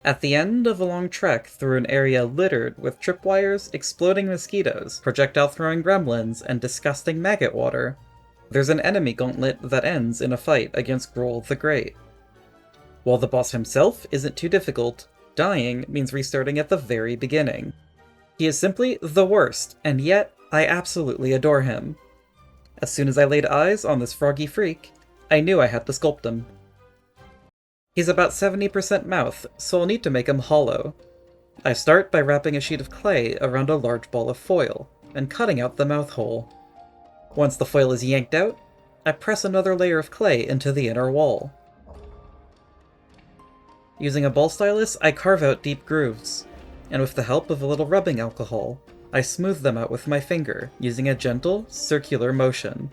At the end of a long trek through an area littered with tripwires, exploding mosquitoes, projectile-throwing gremlins, and disgusting maggot water, there's an enemy gauntlet that ends in a fight against Groal the Great. While the boss himself isn't too difficult, dying means restarting at the very beginning. He is simply the worst, and yet I absolutely adore him. As soon as I laid eyes on this froggy freak, I knew I had to sculpt him. He's about 70% mouth, so I'll need to make him hollow. I start by wrapping a sheet of clay around a large ball of foil, and cutting out the mouth hole. Once the foil is yanked out, I press another layer of clay into the inner wall. Using a ball stylus, I carve out deep grooves, and with the help of a little rubbing alcohol, I smooth them out with my finger, using a gentle, circular motion.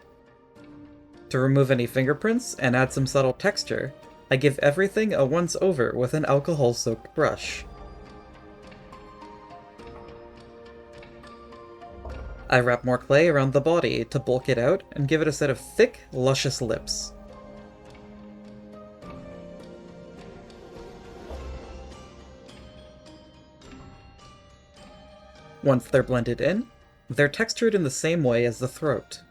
To remove any fingerprints and add some subtle texture, I give everything a once-over with an alcohol-soaked brush. I wrap more clay around the body to bulk it out and give it a set of thick, luscious lips. Once they're blended in, they're textured in the same way as the throat.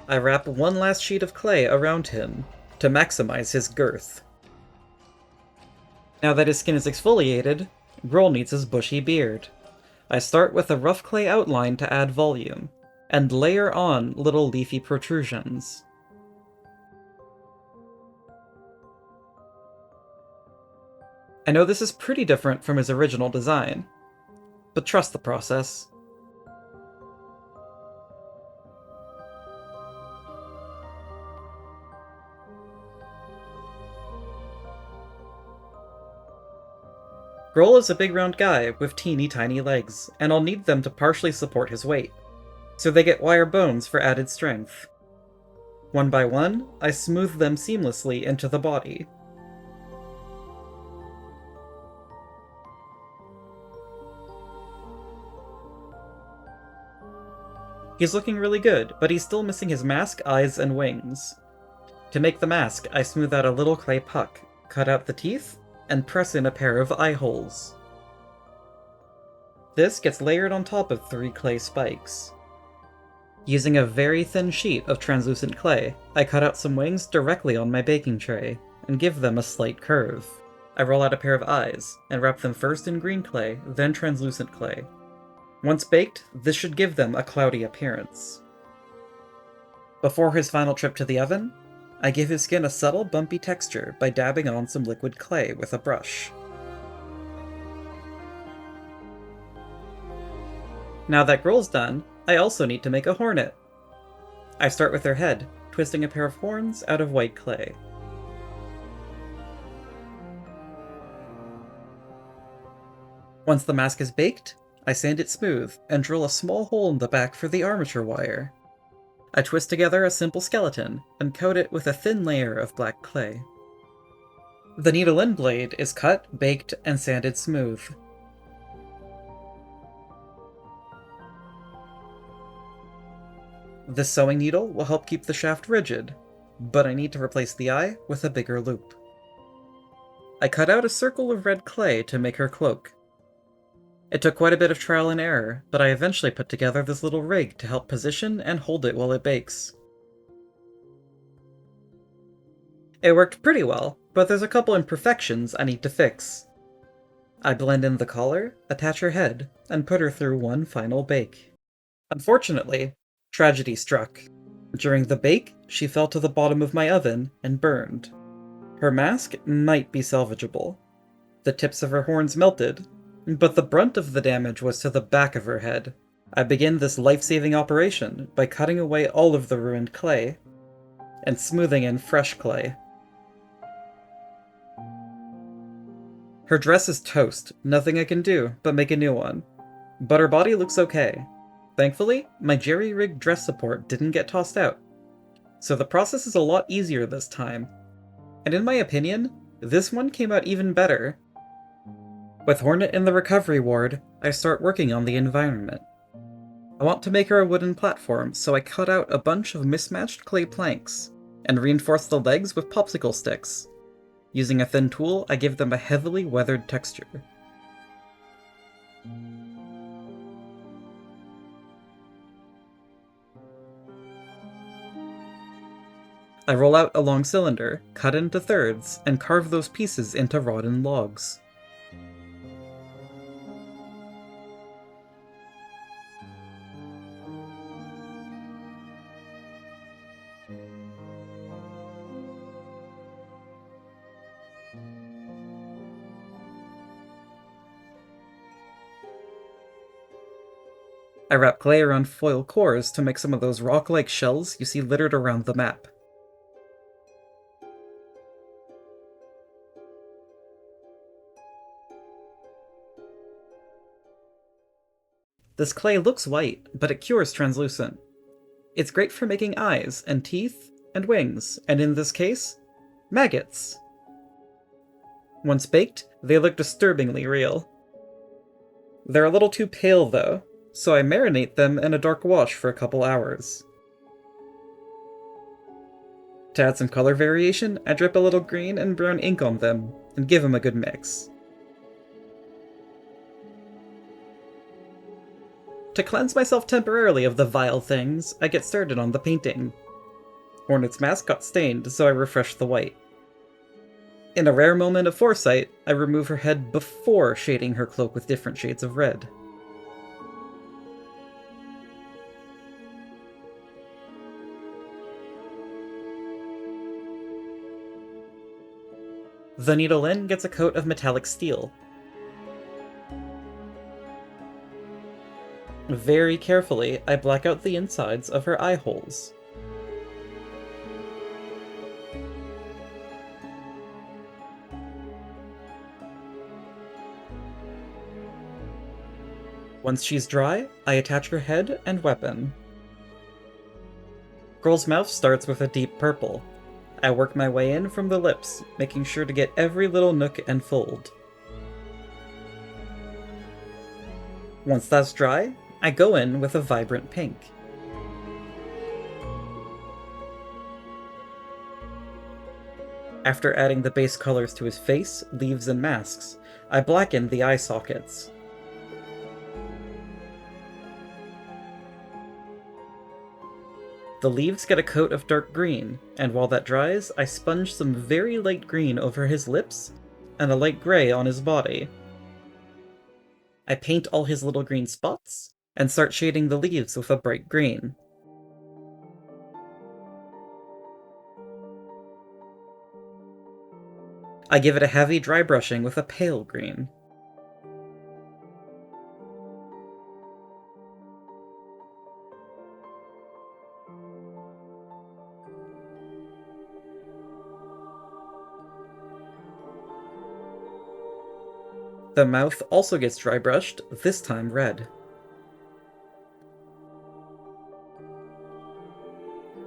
I wrap one last sheet of clay around him to maximize his girth. Now that his skin is exfoliated, Groal needs his bushy beard. I start with a rough clay outline to add volume, and layer on little leafy protrusions. I know this is pretty different from his original design, but trust the process. Groal is a big round guy with teeny tiny legs, and I'll need them to partially support his weight, so they get wire bones for added strength. One by one, I smooth them seamlessly into the body. He's looking really good, but he's still missing his mask, eyes, and wings. To make the mask, I smooth out a little clay puck, cut out the teeth, and press in a pair of eye holes. This gets layered on top of 3 clay spikes. Using a very thin sheet of translucent clay, I cut out some wings directly on my baking tray, and give them a slight curve. I roll out a pair of eyes, and wrap them first in green clay, then translucent clay. Once baked, this should give them a cloudy appearance. Before his final trip to the oven, I give his skin a subtle bumpy texture by dabbing on some liquid clay with a brush. Now that Groal's done, I also need to make a Hornet. I start with their head, twisting a pair of horns out of white clay. Once the mask is baked, I sand it smooth and drill a small hole in the back for the armature wire. I twist together a simple skeleton and coat it with a thin layer of black clay. The needle end blade is cut, baked, and sanded smooth. This sewing needle will help keep the shaft rigid, but I need to replace the eye with a bigger loop. I cut out a circle of red clay to make her cloak. It took quite a bit of trial and error, but I eventually put together this little rig to help position and hold it while it bakes. It worked pretty well, but there's a couple imperfections I need to fix. I blend in the collar, attach her head, and put her through one final bake. Unfortunately, tragedy struck. During the bake, she fell to the bottom of my oven and burned. Her mask might be salvageable. The tips of her horns melted, but the brunt of the damage was to the back of her head. I begin this life-saving operation by cutting away all of the ruined clay, and smoothing in fresh clay. Her dress is toast, nothing I can do but make a new one. But her body looks okay. Thankfully, my jerry-rigged dress support didn't get tossed out, so the process is a lot easier this time. And in my opinion, This one came out even better. With Hornet in the recovery ward, I start working on the environment. I want to make her a wooden platform, so I cut out a bunch of mismatched clay planks, and reinforce the legs with popsicle sticks. Using a thin tool, I give them a heavily weathered texture. I roll out a long cylinder, cut into thirds, and carve those pieces into rotten logs. I wrap clay around foil cores to make some of those rock-like shells you see littered around the map. This clay looks white, but it cures translucent. It's great for making eyes, and teeth, and wings, and in this case, maggots. Once baked, they look disturbingly real. They're a little too pale though, so I marinate them in a dark wash for a couple hours. To add some color variation, I drip a little green and brown ink on them, and give them a good mix. To cleanse myself temporarily of the vile things, I get started on the painting. Hornet's mask got stained, so I refresh the white. In a rare moment of foresight, I remove her head before shading her cloak with different shades of red. The needle in gets a coat of metallic steel. Very carefully, I black out the insides of her eye holes. Once she's dry, I attach her head and weapon. Groal's mouth starts with a deep purple. I work my way in from the lips, making sure to get every little nook and fold. Once that's dry, I go in with a vibrant pink. After adding the base colors to his face, leaves, and masks, I blacken the eye sockets. The leaves get a coat of dark green, and while that dries, I sponge some very light green over his lips, and a light gray on his body. I paint all his little green spots, and start shading the leaves with a bright green. I give it a heavy dry brushing with a pale green. The mouth also gets dry brushed, this time red.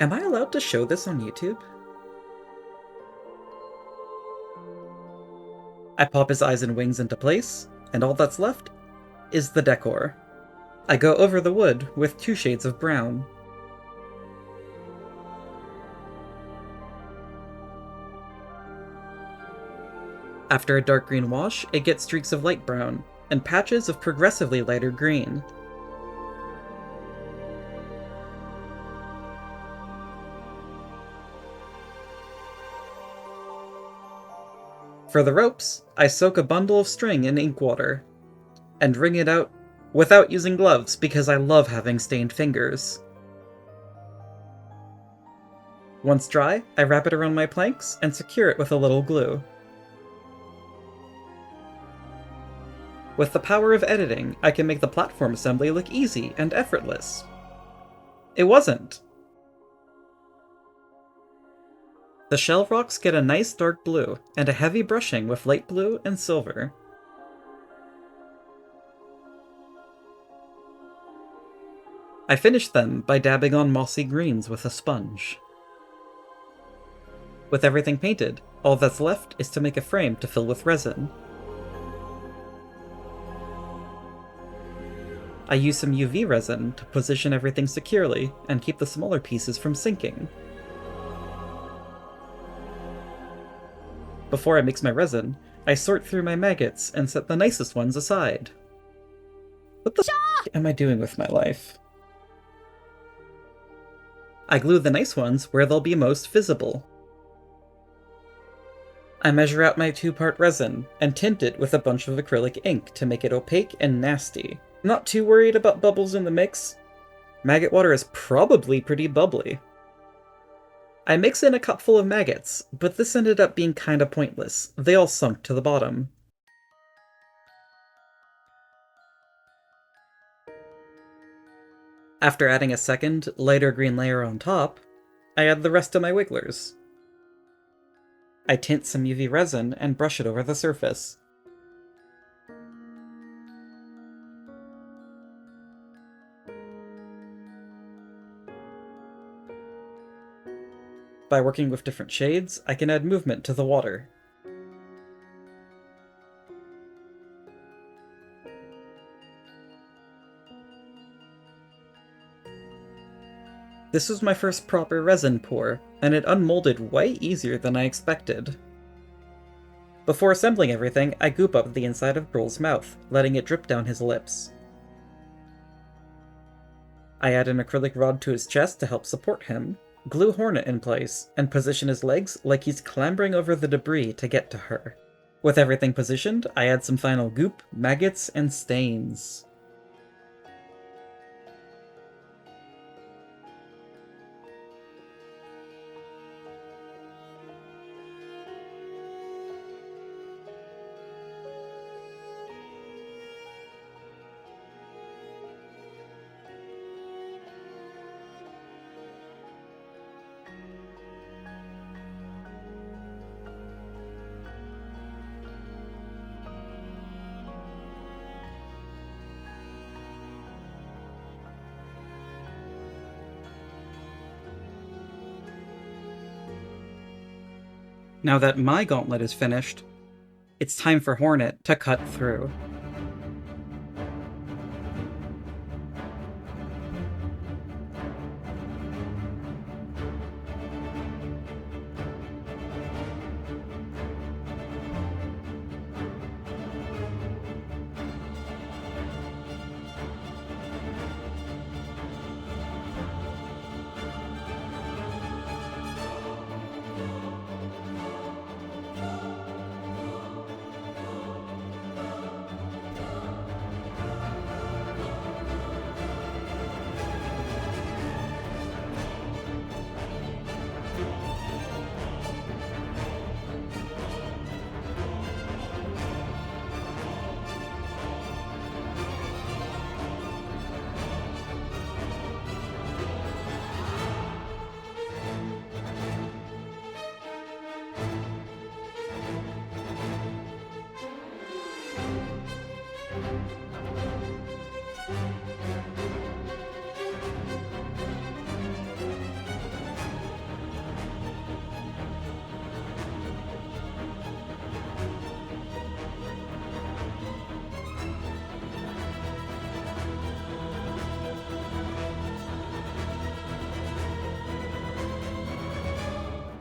Am I allowed to show this on YouTube? I pop his eyes and wings into place, and all that's left is the decor. I go over the wood with 2 shades of brown. After a dark green wash, it gets streaks of light brown, and patches of progressively lighter green. For the ropes, I soak a bundle of string in ink water, and wring it out without using gloves because I love having stained fingers. Once dry, I wrap it around my planks and secure it with a little glue. With the power of editing, I can make the platform assembly look easy and effortless. It wasn't! The shell rocks get a nice dark blue, and a heavy brushing with light blue and silver. I finish them by dabbing on mossy greens with a sponge. With everything painted, All that's left is to make a frame to fill with resin. I use some UV resin to position everything securely and keep the smaller pieces from sinking. Before I mix my resin, I sort through my maggots and set the nicest ones aside. What the f*** am I doing with my life? I glue the nice ones where they'll be most visible. I measure out my 2-part resin and tint it with a bunch of acrylic ink to make it opaque and nasty. Not too worried about bubbles in the mix. Maggot water is probably pretty bubbly. I mix in a cupful of maggots, but this ended up being kinda pointless. They all sunk to the bottom. After adding a second, lighter green layer on top, I add the rest of my wigglers. I tint some UV resin and brush it over the surface. By working with different shades, I can add movement to the water. This was my first proper resin pour, and it unmolded way easier than I expected. Before assembling everything, I goop up the inside of Groal's mouth, letting it drip down his lips. I add an acrylic rod to his chest to help support him, glue Hornet in place, and position his legs like he's clambering over the debris to get to her. With everything positioned, I add some final goop, maggots, and stains. Now that my gauntlet is finished, it's time for Hornet to cut through.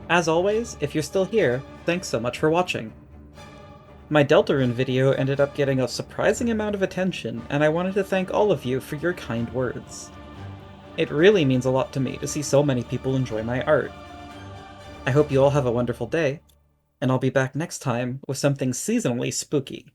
As always, if you're still here, thanks so much for watching. My Deltarune video ended up getting a surprising amount of attention, and I wanted to thank all of you for your kind words. It really means a lot to me to see so many people enjoy my art. I hope you all have a wonderful day, and I'll be back next time with something seasonally spooky.